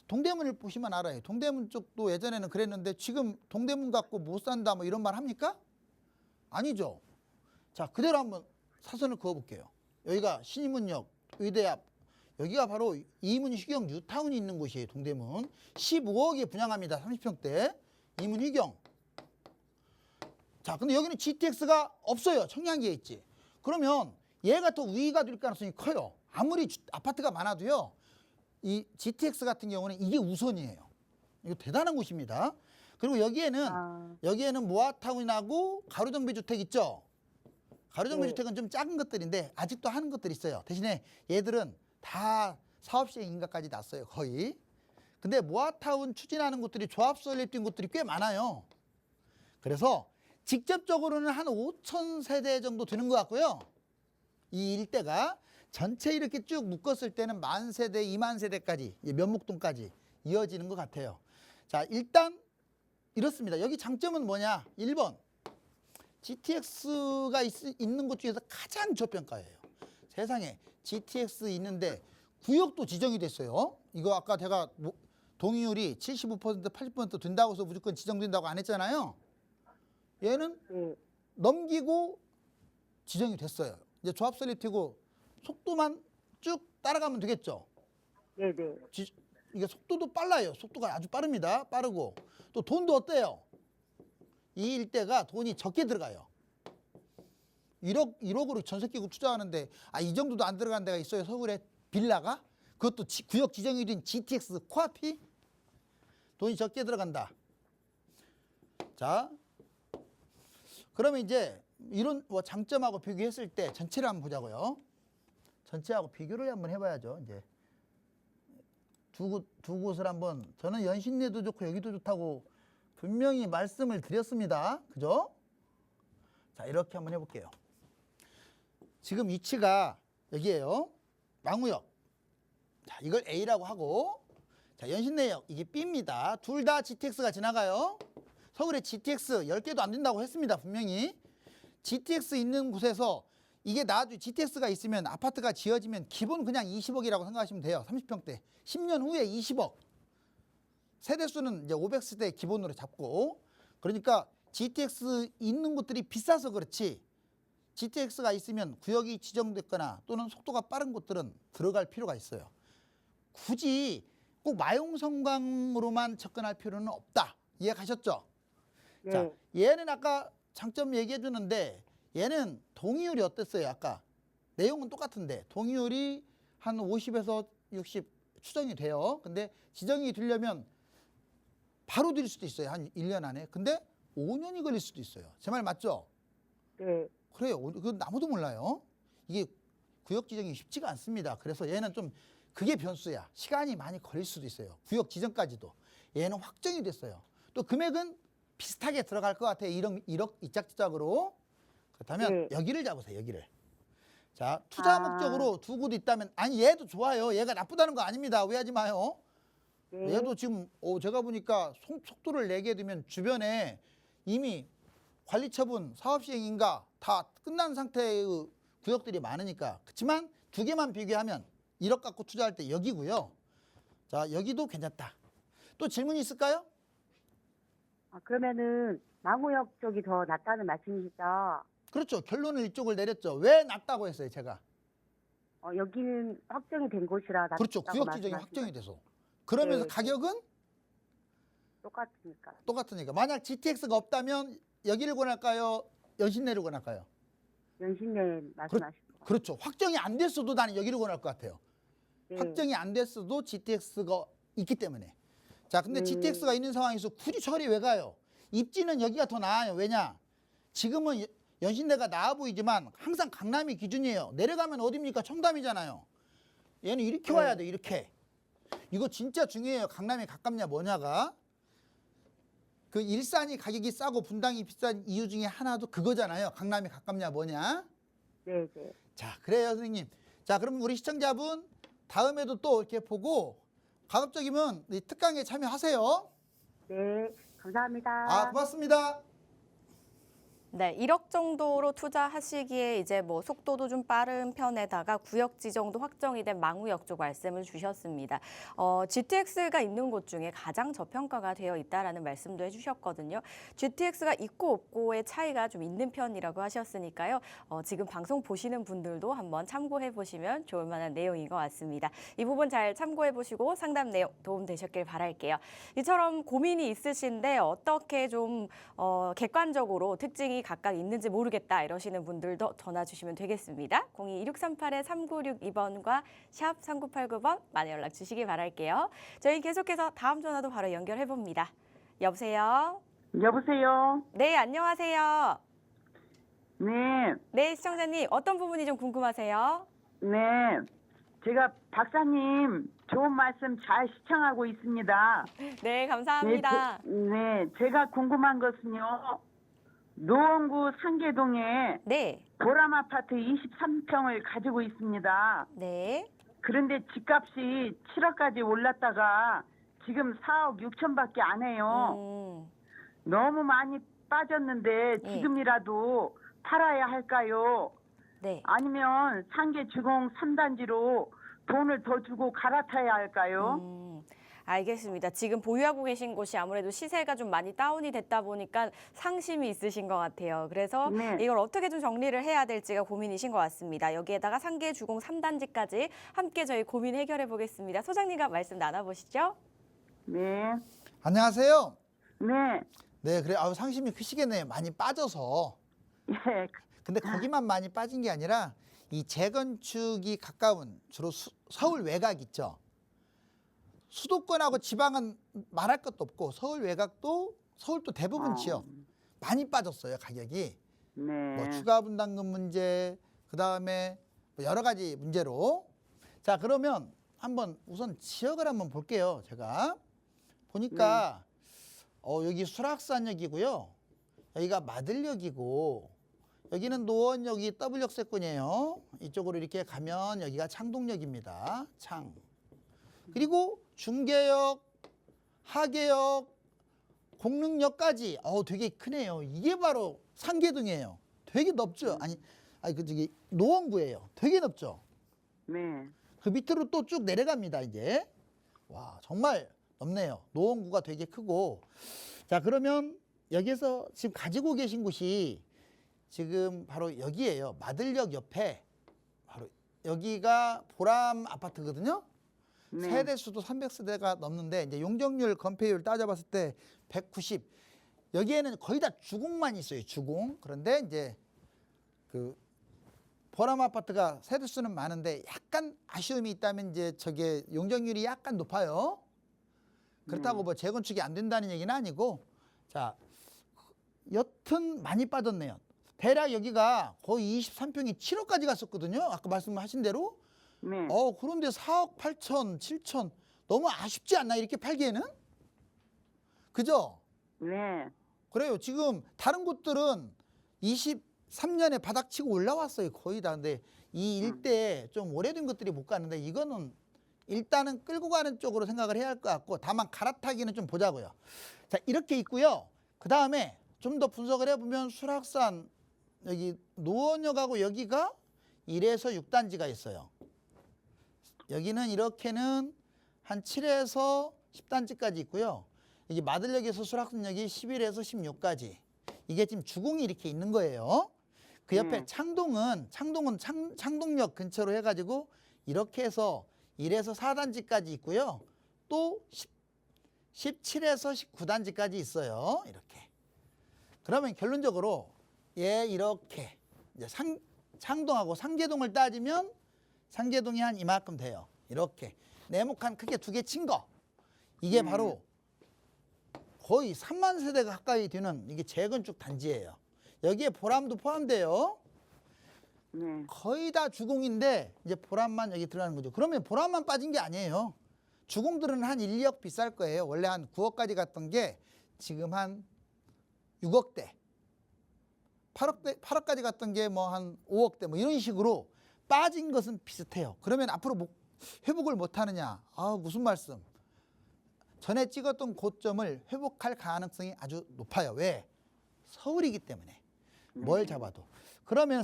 동대문을 보시면 알아요. 동대문 쪽도 예전에는 그랬는데 지금 동대문 갖고 못 산다 뭐 이런 말 합니까? 아니죠. 자, 그대로 한번 사선을 그어볼게요. 여기가 신의문역, 의대 앞, 여기가 바로 이문 휴경 뉴타운이 있는 곳이에요. 동대문 15억에 분양합니다. 30평대 이문 휴경. 자, 근데 여기는 GTX가 없어요. 청량리에 있지. 그러면 얘가 더 우위가 될 가능성이 커요. 아무리 아파트가 많아도요. 이 GTX 같은 경우는 이게 우선이에요. 이거 대단한 곳입니다. 그리고 여기에는 모아타운하고 가로정비 주택 있죠. 가로정비 주택은 좀 작은 것들인데 아직도 하는 것들이 있어요. 대신에 얘들은 다 사업 시행 인가까지 났어요. 거의. 근데 모아타운 추진하는 곳들이 조합 설립된 곳들이 꽤 많아요. 그래서 직접적으로는 한 5천 세대 정도 되는 것 같고요. 이 일대가 전체 이렇게 쭉 묶었을 때는 10,000세대, 20,000세대까지 면목동까지 이어지는 것 같아요. 자, 일단 이렇습니다. 여기 장점은 뭐냐? 1번 GTX가 있는 곳 중에서 가장 저평가예요. 세상에 GTX 있는데 구역도 지정이 됐어요. 이거 아까 제가 동의율이 75%, 80% 된다고 해서 무조건 지정된다고 안 했잖아요. 얘는 넘기고 지정이 됐어요. 이제 조합 설립되고 속도만 쭉 따라가면 되겠죠. 네네. 이게 속도도 빨라요. 속도가 아주 빠릅니다. 빠르고 또 돈도 어때요? 이 일대가 돈이 적게 들어가요. 1억으로 전셋기구 투자하는데 이 정도도 안 들어간 데가 있어요. 서울에 빌라가? 그것도 구역 지정이 된 GTX 코앞이 돈이 적게 들어간다. 자, 그러면 이제 이런 장점하고 비교했을 때 전체를 한번 보자고요. 전체하고 비교를 한번 해봐야죠. 이제 두 곳을 한번, 저는 연신내도 좋고 여기도 좋다고 분명히 말씀을 드렸습니다. 그죠? 자, 이렇게 한번 해볼게요. 지금 위치가 여기에요. 망우역. 자, 이걸 A라고 하고, 자, 연신내역 이게 B입니다. 둘 다 GTX가 지나가요. 서울에 GTX 10개도 안 된다고 했습니다. 분명히. GTX 있는 곳에서 이게 나중에 GTX가 있으면 아파트가 지어지면 기본 그냥 20억이라고 생각하시면 돼요. 30평대. 10년 후에 20억. 세대수는 이제 500세대 기본으로 잡고, 그러니까 GTX 있는 곳들이 비싸서 그렇지 GTX가 있으면 구역이 지정됐거나 또는 속도가 빠른 곳들은 들어갈 필요가 있어요. 굳이 꼭 마용성광으로만 접근할 필요는 없다. 이해가셨죠? 네. 자, 얘는 아까 장점 얘기해 주는데 얘는 동의율이 어땠어요? 아까 내용은 똑같은데 동의율이 한 50에서 60 추정이 돼요. 근데 지정이 되려면 바로 될 수도 있어요. 한 1년 안에. 근데 5년이 걸릴 수도 있어요. 제 말 맞죠? 네. 그래요. 그건 아무도 몰라요. 이게 구역 지정이 쉽지가 않습니다. 그래서 얘는 좀 그게 변수야. 시간이 많이 걸릴 수도 있어요. 구역 지정까지도. 얘는 확정이 됐어요. 또 금액은 비슷하게 들어갈 것 같아요. 1억 이짝지짝으로. 그렇다면 여기를 잡으세요. 여기를. 자, 투자 목적으로 두 곳 있다면, 아니 얘도 좋아요. 얘가 나쁘다는 거 아닙니다. 오해하지 마요. 네. 얘도 지금 제가 보니까 속도를 내게 되면 주변에 이미 관리처분, 사업시행인가 다 끝난 상태의 구역들이 많으니까. 그렇지만 두 개만 비교하면 1억 갖고 투자할 때 여기고요. 자, 여기도 괜찮다. 또 질문이 있을까요? 그러면은 망우역 쪽이 더 낫다는 말씀이시죠? 그렇죠. 결론을 이쪽을 내렸죠. 왜 낫다고 했어요, 제가? 여기는 확정이 된 곳이라 낫다고 그렇죠. 구역 지정이 말씀하신 확정이 거죠? 돼서. 그러면서 네. 가격은 똑같으니까. 똑같으니까. 만약 GTX가 없다면 여기를 권할까요? 연신내를 권할까요? 연신내 말씀하신 거. 그렇죠. 확정이 안 됐어도 나는 여기를 권할 것 같아요. 네. 확정이 안 됐어도 GTX가 있기 때문에. 자, 근데 GTX가 있는 상황에서 굳이 서울이 왜 가요? 입지는 여기가 더 나아요. 왜냐? 지금은 연신내가 나아 보이지만 항상 강남이 기준이에요. 내려가면 어디입니까? 청담이잖아요. 얘는 이렇게 와야 돼. 이렇게. 이거 진짜 중요해요. 강남에 가깝냐 뭐냐가. 그 일산이 가격이 싸고 분당이 비싼 이유 중에 하나도 그거잖아요. 강남이 가깝냐 뭐냐. 네, 네. 자, 그래요, 선생님. 자, 그럼 우리 시청자분 다음에도 또 이렇게 보고 가급적이면 이 특강에 참여하세요. 네, 감사합니다. 고맙습니다. 네, 1억 정도로 투자하시기에 이제 뭐 속도도 좀 빠른 편에다가 구역 지정도 확정이 된 망우역 쪽 말씀을 주셨습니다. GTX가 있는 곳 중에 가장 저평가가 되어 있다라는 말씀도 해주셨거든요. GTX가 있고 없고의 차이가 좀 있는 편이라고 하셨으니까요. 지금 방송 보시는 분들도 한번 참고해 보시면 좋을 만한 내용인 것 같습니다. 이 부분 잘 참고해 보시고 상담 내용 도움 되셨길 바랄게요. 이처럼 고민이 있으신데 어떻게 좀 객관적으로 특징이 각각 있는지 모르겠다 이러시는 분들도 전화 주시면 되겠습니다. 02-2638-3962번과 샵 3989번 많이 연락 주시기 바랄게요. 저희 계속해서 다음 전화도 바로 연결해 봅니다. 여보세요? 여보세요? 네, 안녕하세요. 네, 네, 시청자님 어떤 부분이 좀 궁금하세요? 네. 제가 박사님 좋은 말씀 잘 시청하고 있습니다. 네, 감사합니다. 네, 제가 궁금한 것은요. 노원구 상계동에 네, 보람 아파트 23평을 가지고 있습니다. 네, 그런데 집값이 7억까지 올랐다가 지금 4억 6천밖에 안 해요. 너무 많이 빠졌는데 예. 지금이라도 팔아야 할까요? 네. 아니면 상계 주공 3단지로 돈을 더 주고 갈아타야 할까요? 알겠습니다. 지금 보유하고 계신 곳이 아무래도 시세가 좀 많이 다운이 됐다 보니까 상심이 있으신 것 같아요. 그래서 네. 이걸 어떻게 좀 정리를 해야 될지가 고민이신 것 같습니다. 여기에다가 상계 주공 3단지까지 함께 저희 고민 해결해 보겠습니다. 소장님과 말씀 나눠보시죠. 네. 안녕하세요. 네. 네, 그래. 아우, 상심이 크시겠네요. 많이 빠져서. 예. 근데 거기만 많이 빠진 게 아니라 이 재건축이 가까운 주로 서울 외곽 있죠. 수도권하고 지방은 말할 것도 없고 서울 외곽도 서울도 대부분 지역 많이 빠졌어요, 가격이. 네. 뭐 추가 분담금 문제, 그다음에 뭐 여러 가지 문제로. 자, 그러면 한번 우선 지역을 한번 볼게요. 제가 보니까 여기 수락산역이고요. 여기가 마들역이고 여기는 노원역이 W역세권이에요. 이쪽으로 이렇게 가면 여기가 창동역입니다. 창. 그리고 중계역, 하계역, 공릉역까지 되게 크네요. 이게 바로 상계동이에요. 되게 넓죠. 아니 그 저기 노원구예요. 되게 넓죠. 네. 그 밑으로 또 쭉 내려갑니다. 이제 와 정말 넓네요. 노원구가 되게 크고. 자, 그러면 여기서 지금 가지고 계신 곳이 지금 바로 여기예요. 마들역 옆에 바로 여기가 보람 아파트거든요. 네. 세대 수도 300세대가 넘는데 이제 용적률 건폐율 따져봤을 때 190. 여기에는 거의 다 주공만 있어요. 주공. 그런데 이제 그 보람 아파트가 세대 수는 많은데 약간 아쉬움이 있다면 이제 저게 용적률이 약간 높아요. 그렇다고 뭐 재건축이 안 된다는 얘기는 아니고, 자 여튼 많이 빠졌네요. 대략 여기가 거의 23평이 7억까지 갔었거든요. 아까 말씀하신 대로. 네. 그런데 4억 8천, 7천 너무 아쉽지 않나 이렇게 팔기에는? 그죠? 네. 그래요. 지금 다른 곳들은 23년에 바닥치고 올라왔어요. 거의 다. 근데 이 일대에 좀 오래된 것들이 못 가는데 이거는 일단은 끌고 가는 쪽으로 생각을 해야 할 것 같고, 다만 갈아타기는 좀 보자고요. 자, 이렇게 있고요. 그 다음에 좀 더 분석을 해보면 수락산 여기 노원역하고 여기가 1에서 6단지가 있어요. 여기는 이렇게는 한 7에서 10단지까지 있고요. 여기 마들역에서 수락산역이 11에서 16까지. 이게 지금 주공이 이렇게 있는 거예요. 그 옆에 창동은 창동역 근처로 해가지고 이렇게 해서 1에서 4단지까지 있고요. 또 17에서 19단지까지 있어요. 이렇게. 그러면 결론적으로 이렇게 이제 창동하고 상계동을 따지면 상계동이 한 이만큼 돼요. 이렇게 네모칸 크게 두 개 친 거. 이게 바로 거의 3만 세대가 가까이 되는 이게 재건축 단지예요. 여기에 보람도 포함돼요. 네. 거의 다 주공인데 이제 보람만 여기 들어가는 거죠. 그러면 보람만 빠진 게 아니에요. 주공들은 한 1, 2억 비쌀 거예요. 원래 한 9억까지 갔던 게 지금 한 6억대, 8억까지 갔던 게 뭐 한 5억대 뭐 이런 식으로 빠진 것은 비슷해요. 그러면 앞으로 회복을 못 하느냐? 무슨 말씀? 전에 찍었던 고점을 회복할 가능성이 아주 높아요. 왜? 서울이기 때문에. 뭘 잡아도. 그러면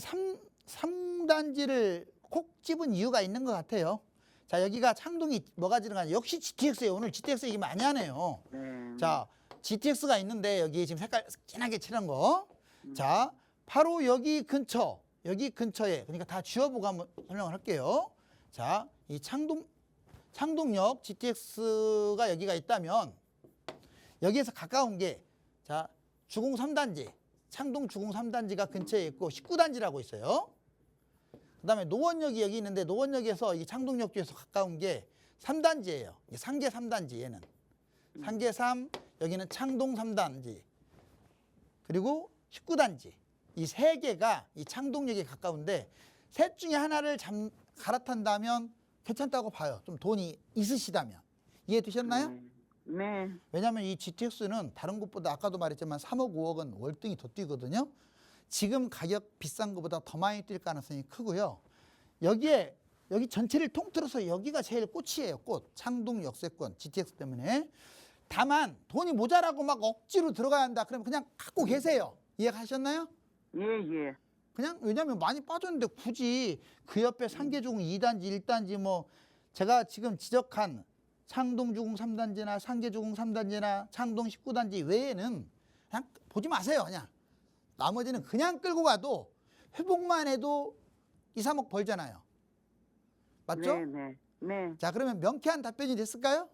3단지를 콕 집은 이유가 있는 것 같아요. 자, 여기가 창동이 뭐가 들어가냐? 역시 GTX예요. 오늘 GTX 얘기 많이 하네요. 네. 자, GTX가 있는데 여기 지금 색깔 진하게 칠한 거. 자, 바로 여기 근처에 그러니까 다 지워보고 한번 설명을 할게요. 자, 이 창동역 GTX가 여기가 있다면 여기에서 가까운 게 자, 주공 3단지, 창동 주공 3단지가 근처에 있고 19단지라고 있어요. 그다음에 노원역이 여기 있는데 노원역에서 이 창동역 쪽에서 가까운 게 3단지예요. 상계 3단지 얘는. 상계 3, 여기는 창동 3단지. 그리고 19단지. 이 세 개가 이 창동역에 가까운데 셋 중에 하나를 갈아탄다면 괜찮다고 봐요. 좀 돈이 있으시다면. 이해되셨나요? 네. 왜냐하면 이 GTX는 다른 곳보다 아까도 말했지만 3억, 5억은 월등히 더 뛰거든요. 지금 가격 비싼 것보다 더 많이 뛸 가능성이 크고요. 여기 전체를 통틀어서 여기가 제일 꽃이에요. 꽃. 창동 역세권 GTX 때문에. 다만 돈이 모자라고 막 억지로 들어가야 한다. 그러면 그냥 갖고 계세요. 이해하셨나요? 예. 그냥 왜냐하면 많이 빠졌는데 굳이 그 옆에 상계주공 2단지, 1단지 뭐 제가 지금 지적한 창동주공 3단지나 상계주공 3단지나 창동 19단지 외에는 그냥 보지 마세요. 그냥 나머지는 그냥 끌고 가도 회복만 해도 2, 3억 벌잖아요. 맞죠? 네, 네. 자, 그러면 명쾌한 답변이 됐을까요?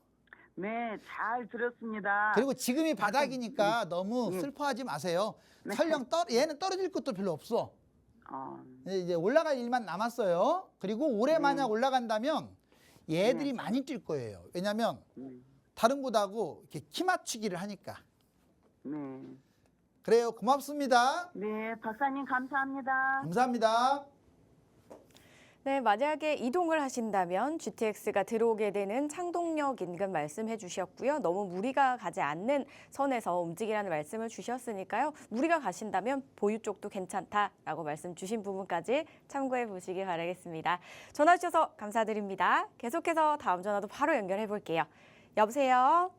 네, 잘 들었습니다. 그리고 지금이 바닥이니까 너무 예. 슬퍼하지 마세요. 네. 설령 얘는 떨어질 것도 별로 없어. 어, 이제 올라갈 일만 남았어요. 그리고 올해 만약 올라간다면 얘들이 많이 뛸 거예요. 왜냐하면 다른 곳하고 이렇게 키 맞추기를 하니까. 네. 그래요. 고맙습니다. 네, 박사님 감사합니다. 감사합니다. 네, 만약에 이동을 하신다면 GTX가 들어오게 되는 창동역 인근 말씀해 주셨고요. 너무 무리가 가지 않는 선에서 움직이라는 말씀을 주셨으니까요. 무리가 가신다면 보유 쪽도 괜찮다라고 말씀 주신 부분까지 참고해 보시기 바라겠습니다. 전화 주셔서 감사드립니다. 계속해서 다음 전화도 바로 연결해 볼게요. 여보세요?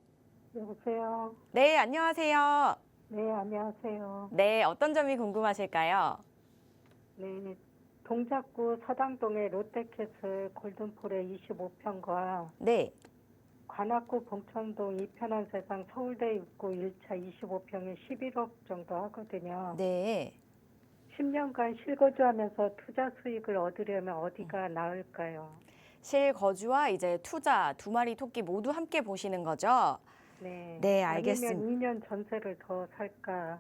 여보세요. 네, 안녕하세요. 네, 안녕하세요. 네, 어떤 점이 궁금하실까요? 네, 동작구 서당동의 롯데캐슬 골든폴의 25평과 네, 관악구 봉천동 이편한 세상 서울대 입구 1차 25평이 11억 정도 하거든요. 네. 10년간 실거주하면서 투자 수익을 얻으려면 어디가 나을까요? 실거주와 이제 투자 두 마리 토끼 모두 함께 보시는 거죠? 네. 네, 알겠습니다. 아니면 2년 전세를 더 살까?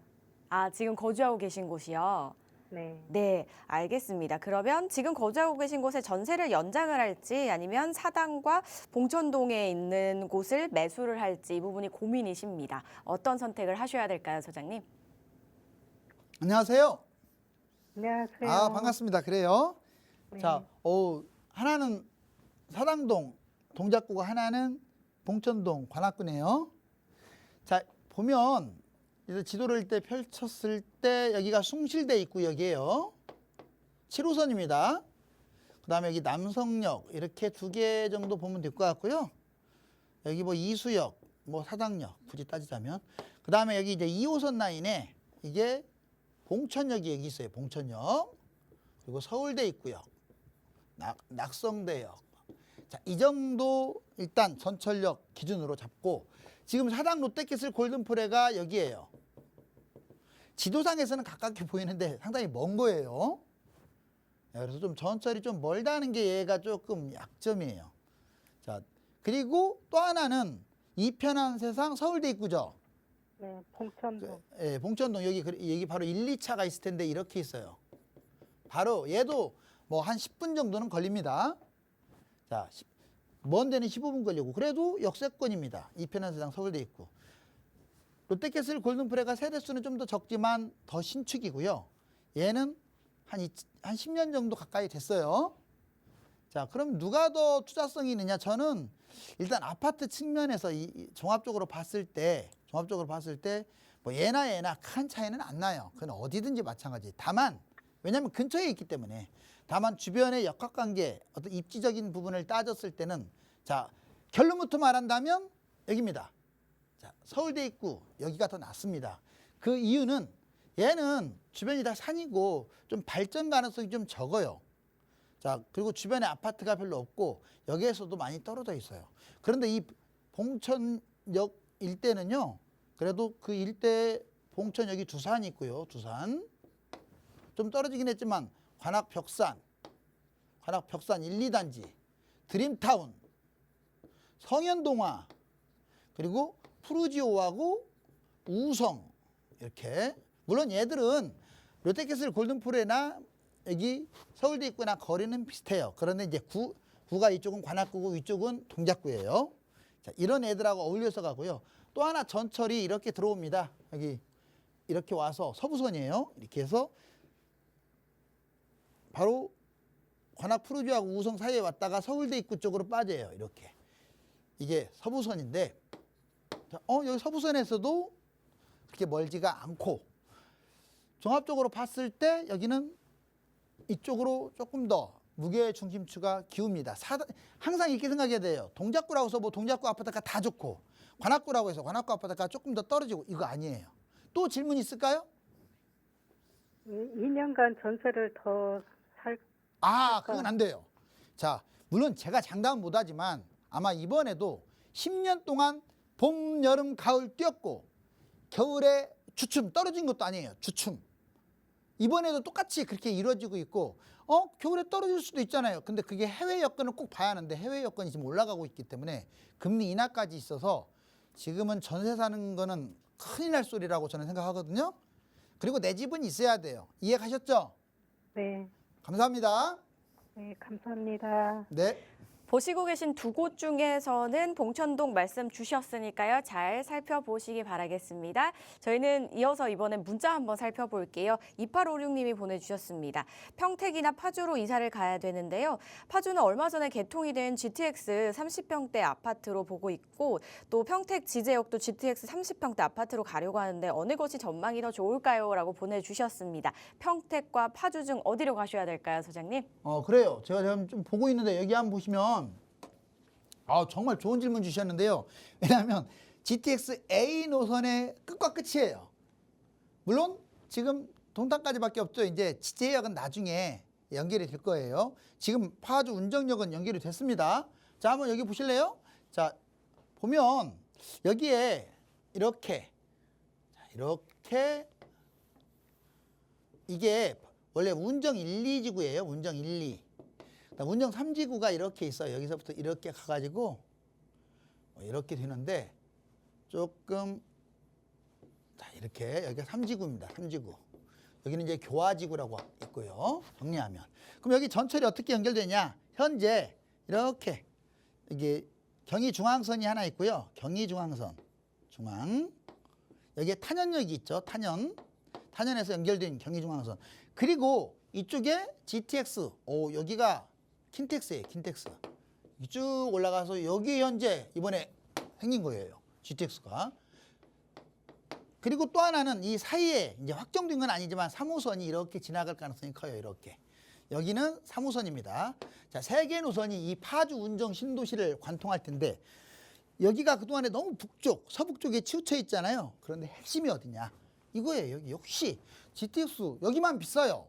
아, 지금 거주하고 계신 곳이요? 네. 네, 알겠습니다. 그러면 지금 거주하고 계신 곳에 전세를 연장을 할지 아니면 사당과 봉천동에 있는 곳을 매수를 할지 이 부분이 고민이십니다. 어떤 선택을 하셔야 될까요, 소장님? 안녕하세요. 안녕하세요. 아, 반갑습니다. 그래요. 네. 자, 하나는 사당동 동작구가 하나는 봉천동 관악구네요. 자, 보면 이제 지도를 이렇게 펼쳤을 때 여기가 숭실대 입구역이에요. 7호선입니다. 그 다음에 여기 남성역 이렇게 두 개 정도 보면 될 것 같고요. 여기 뭐 이수역, 뭐 사당역 굳이 따지자면. 그 다음에 여기 이제 2호선 라인에 이게 봉천역이 여기 있어요. 봉천역. 그리고 서울대 입구역, 낙성대역. 자, 이 정도 일단 전철역 기준으로 잡고 지금 사당 롯데캐슬 골든포레가 여기예요. 지도상에서는 가깝게 보이는데 상당히 먼 거예요. 그래서 좀 전철이 좀 멀다는 게 얘가 조금 약점이에요. 자, 그리고 또 하나는 이편한 세상 서울대 입구죠. 네, 봉천동. 예, 봉천동 여기 바로 1, 2차가 있을 텐데 이렇게 있어요. 바로 얘도 뭐 한 10분 정도는 걸립니다. 자, 먼 데는 15분 걸리고 그래도 역세권입니다. 이편한 세상 서울대 입구. 롯데캐슬 골든프레가 세대수는 좀 더 적지만 더 신축이고요. 얘는 한 10년 정도 가까이 됐어요. 자, 그럼 누가 더 투자성이 있느냐? 저는 일단 아파트 측면에서 이 종합적으로 봤을 때 뭐 얘나 큰 차이는 안 나요. 그건 어디든지 마찬가지. 다만 왜냐하면 근처에 있기 때문에 다만 주변의 역학관계 어떤 입지적인 부분을 따졌을 때는 자, 결론부터 말한다면 여기입니다. 자, 서울대 입구 여기가 더 낫습니다. 그 이유는 얘는 주변이 다 산이고 좀 발전 가능성이 좀 적어요. 자, 그리고 주변에 아파트가 별로 없고 여기에서도 많이 떨어져 있어요. 그런데 이 봉천역 일대는요. 그래도 그 일대 봉천역이 두산이 있고요. 두산. 좀 떨어지긴 했지만 관악벽산 1, 2단지, 드림타운, 성현동화, 그리고 푸르지오하고 우성 이렇게. 물론 얘들은 롯데캐슬 골든포레나 여기 서울대 입구나 거리는 비슷해요. 그런데 이제 구가 이쪽은 관악구고 위쪽은 동작구예요. 자, 이런 애들하고 어울려서 가고요. 또 하나 전철이 이렇게 들어옵니다. 여기 이렇게 와서 서부선이에요. 이렇게 해서 바로 관악 푸르지오하고 우성 사이에 왔다가 서울대 입구 쪽으로 빠져요. 이렇게. 이게 서부선인데 자, 여기 서부선에서도 그렇게 멀지가 않고 종합적으로 봤을 때 여기는 이쪽으로 조금 더 무게 중심추가 기웁니다. 항상 이렇게 생각해야 돼요. 동작구라고 해서 뭐 동작구 아파트가 다 좋고 관악구라고 해서 관악구 아파트가 조금 더 떨어지고 이거 아니에요. 또 질문 있을까요? 2년간 전세를 더 살. 아, 그건 안 돼요. 자, 물론 제가 장담은 못하지만 아마 이번에도 10년 동안 봄, 여름, 가을 뛰었고 겨울에 주춤 떨어진 것도 아니에요. 주춤. 이번에도 똑같이 그렇게 이루어지고 있고 겨울에 떨어질 수도 있잖아요. 근데 그게 해외 여건을 꼭 봐야 하는데 해외 여건이 지금 올라가고 있기 때문에 금리 인하까지 있어서 지금은 전세 사는 거는 큰일 날 소리라고 저는 생각하거든요. 그리고 내 집은 있어야 돼요. 이해 가셨죠? 네. 감사합니다. 네, 감사합니다. 네. 보시고 계신 두 곳 중에서는 봉천동 말씀 주셨으니까요. 잘 살펴보시기 바라겠습니다. 저희는 이어서 이번엔 문자 한번 살펴볼게요. 2856님이 보내주셨습니다. 평택이나 파주로 이사를 가야 되는데요. 파주는 얼마 전에 개통이 된 GTX 30평대 아파트로 보고 있고 또 평택 지제역도 GTX 30평대 아파트로 가려고 하는데 어느 것이 전망이 더 좋을까요? 라고 보내주셨습니다. 평택과 파주 중 어디로 가셔야 될까요, 소장님? 그래요. 제가 지금 좀 보고 있는데 여기 한번 보시면 정말 좋은 질문 주셨는데요. 왜냐하면 GTX A 노선의 끝과 끝이에요. 물론 지금 동탄까지밖에 없죠. 이제 지제역은 나중에 연결이 될 거예요. 지금 파주 운정역은 연결이 됐습니다. 자, 한번 여기 보실래요? 자, 보면 여기에 이렇게 이게 원래 운정 1, 2지구예요. 운정 1, 2. 운정 3지구가 이렇게 있어요. 여기서부터 이렇게 가가지고 이렇게 되는데 조금 이렇게 여기가 3지구입니다. 3지구. 여기는 이제 교화지구라고 있고요. 정리하면. 그럼 여기 전철이 어떻게 연결되냐? 현재 이렇게 이게 경의중앙선이 하나 있고요. 경의중앙선. 중앙. 여기에 탄현역이 있죠. 탄현에서 연결된 경의중앙선. 그리고 이쪽에 GTX. 여기가 킨텍스예요. 킨텍스. 쭉 올라가서 여기 현재 이번에 생긴 거예요. GTX가. 그리고 또 하나는 이 사이에 이제 확정된 건 아니지만 3호선이 이렇게 지나갈 가능성이 커요. 이렇게. 여기는 3호선입니다. 자, 세 개 노선이 이 파주 운정 신도시를 관통할 텐데 여기가 그동안에 너무 북쪽, 서북 쪽에 치우쳐 있잖아요. 그런데 핵심이 어디냐? 이거예요. 여기 역시 GTX 여기만 비싸요.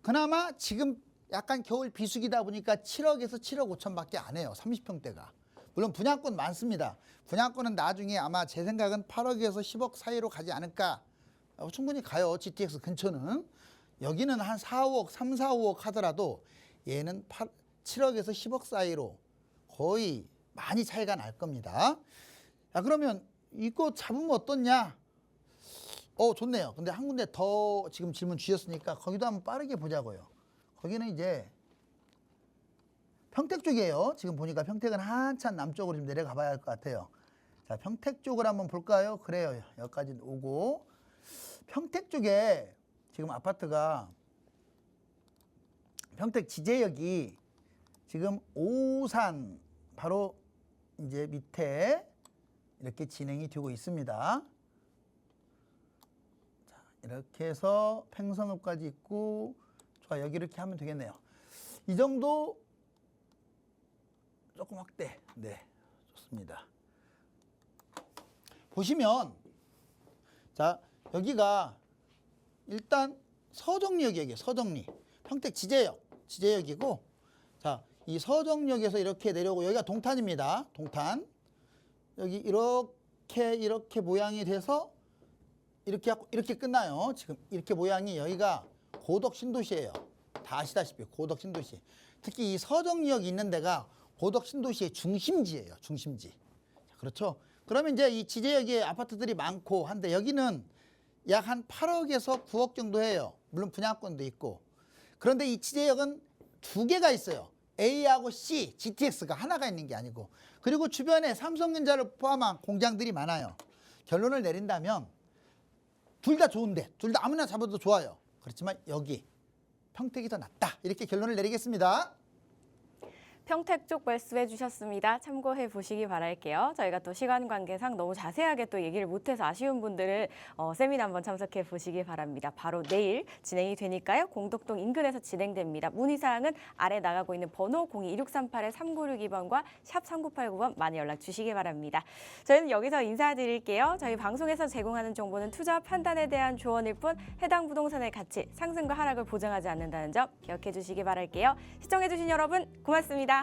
그나마 지금 약간 겨울 비수기다 보니까 7억에서 7억 5천밖에 안 해요. 30평대가. 물론 분양권 많습니다. 분양권은 나중에 아마 제 생각은 8억에서 10억 사이로 가지 않을까. 충분히 가요. GTX 근처는. 여기는 한 4, 5억, 3, 4, 5억 하더라도 얘는 7억에서 10억 사이로 거의 많이 차이가 날 겁니다. 자, 그러면 이거 잡으면 어떻냐? 좋네요. 근데 한 군데 더 지금 질문 주셨으니까 거기도 한번 빠르게 보자고요. 거기는 이제 평택 쪽이에요. 지금 보니까 평택은 한참 남쪽으로 좀 내려가 봐야 할 것 같아요. 자, 평택 쪽을 한번 볼까요? 그래요. 여기까지 오고. 평택 쪽에 지금 아파트가 평택 지제역이 지금 오산 바로 이제 밑에 이렇게 진행이 되고 있습니다. 자, 이렇게 해서 팽성읍까지 있고 좋아, 여기 이렇게 하면 되겠네요. 이 정도 조금 확대. 네, 좋습니다. 보시면 자, 여기가 일단 서정리역이에요. 서정리. 평택 지제역이고 자, 이 서정역에서 이렇게 내려오고 여기가 동탄입니다. 동탄. 여기 이렇게 모양이 돼서 이렇게 끝나요. 지금 이렇게 모양이 여기가 고덕 신도시예요. 다 아시다시피 고덕 신도시. 특히 이 서정리역이 있는 데가 고덕 신도시의 중심지예요. 중심지. 자, 그렇죠. 그러면 이제 이 지제역에 아파트들이 많고 한데 여기는 약 한 8억에서 9억 정도 해요. 물론 분양권도 있고. 그런데 이 지제역은 두 개가 있어요. A하고 C, GTX가 하나가 있는 게 아니고. 그리고 주변에 삼성전자를 포함한 공장들이 많아요. 결론을 내린다면 둘 다 좋은데, 둘 다 아무나 잡아도 좋아요. 그렇지만 여기 평택이 더 낫다. 이렇게 결론을 내리겠습니다. 평택 쪽 말씀해 주셨습니다. 참고해 보시기 바랄게요. 저희가 또 시간 관계상 너무 자세하게 또 얘기를 못해서 아쉬운 분들은 세미나 한번 참석해 보시기 바랍니다. 바로 내일 진행이 되니까요. 공덕동 인근에서 진행됩니다. 문의사항은 아래 나가고 있는 번호 02-2638-3962번과 샵 3989번 많이 연락 주시기 바랍니다. 저희는 여기서 인사드릴게요. 저희 방송에서 제공하는 정보는 투자 판단에 대한 조언일 뿐 해당 부동산의 가치, 상승과 하락을 보장하지 않는다는 점 기억해 주시기 바랄게요. 시청해 주신 여러분 고맙습니다.